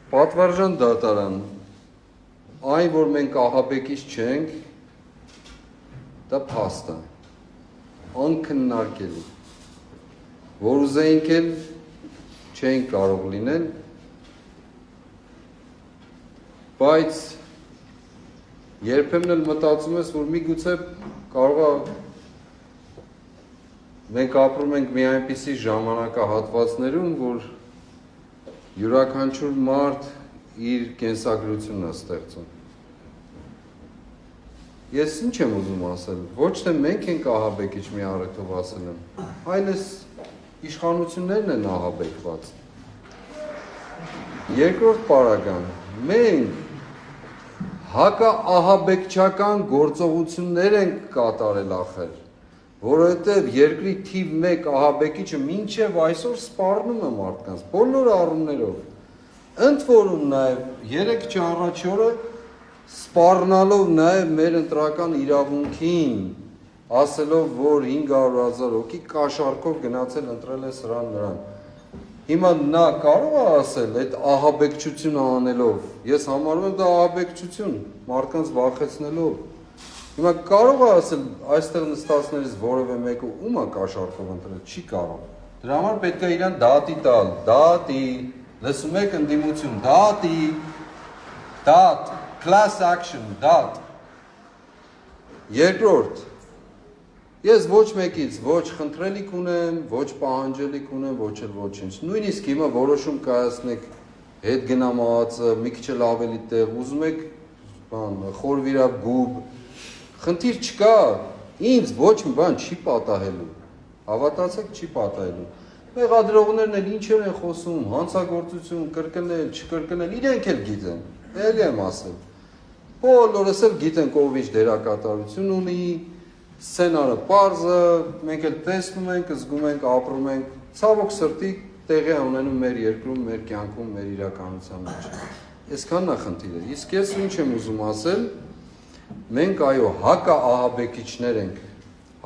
Պատվարժան դատարան, այն, որ մենք ահաբեկիչ չենք, դա փաստ է, անքննարկելի, որ ուզեինք էլ չենք կարող լինել, բայց երբեմն էլ մտածում ես, որ միգուցե կարող է մենք ապրում ենք մի այնպիսի ժամանակահատվածներում, որ յուրաքանչյուր մարդ իր կենսագրությունն է ստեղծում։ Ես ինչ եմ ուզում ասել, ոչ թե մենք ենք ահաբեկիչ մի առիթով ասել եմ, այլ էս իշխանություններն են ահաբեկված։ Երկրորդ պարագան, մենք հակաահաբեկչական գործողություններ ենք կատարել ախր, որովհետև երկրի թիվ 1 ահաբեկիչը մինչև այսօր սպառնում է մարդկանց, բոլոր առումներով։ Ընդ որում նաև 3 առաջ օրը սպառնալով նաև մեր ընտրական իրավունքին, ասելով, որ 500,000 հոգի կաշառքով գնացել ընտրել է սրան նրան։ Հիմա նա կարող է ասել, այդ ահաբեկչությունը անելով, ես համարում եմ դա ահաբեկչություն, մարդկանց վախեցնելով։ Հիմա կարող է ասել, այստեղ նստածներից որևէ մեկը ում է կաշառքով ընտրել, չի կարող։ Դրա համար պետք է իրան դատի տալ, դատի, լսում եք ընդդիմություն, դատի, դատ, class action, դատ։ Երկրորդ, ես ոչ մեկից ոչ խնդրելիք ունեմ, ոչ պահանջելիք ունեմ, ոչ էլ ոչինչ։ Նույնիսկ հիմա որոշում կայացնեք հետ գնամածը, մի քիչ էլ ավելի տեղ, ուզում եք խորվիրապ գուբ, խնդիր չկա, ինձ ոչ մի բան չի պատահելու, հավատացեք չի պատահելու։ Մեղադրողներն էլ ինչեր են խոսում, հանցագործություն, կրկնել, չկրկնել, իրենք էլ գիտեն, ելի եմ ասել։ Բոլորս էլ գիտենք ով ինչ դերակատարություն ունի, սցենարը պարզ է, մենք էլ տեսնում ենք, զգում ենք, ապրում ենք, ցավոք սրտի տեղի է ունենում մեր երկրում, մեր կյանքում, մեր իրականության մեջ։ Այսքանն է խնդիրը։ Իսկ ես ինչ եմ ուզում ասել, մենք այո հակաահաբեկիչներ ենք,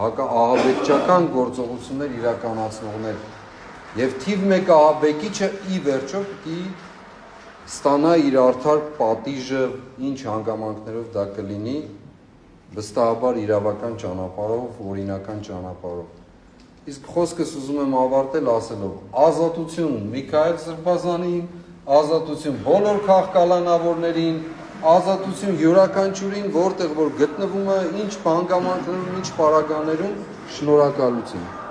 հակաահաբեկչական գործողություններ իրականացնողներ եւ թիվ 1 ահաբեկիչը ի վերջո պիտի ստանա իր արդար պատիժը, ինչ հանգամանքներով դա կլինի, վստահաբար իրավական ճանապարհով, օրինական ճանապարհով։ Իսկ խոսքս ուզում եմ ավարտել ասելով. ազատություն Միքայել Սրբազանին, ազատություն բոլոր քաղաքականավորներին, ազատություն յուրաքանչյուրին, որտեղ որ գտնվում է, ինչ հանգամանքներում, ինչ պարագաներում, շնորհակալություն։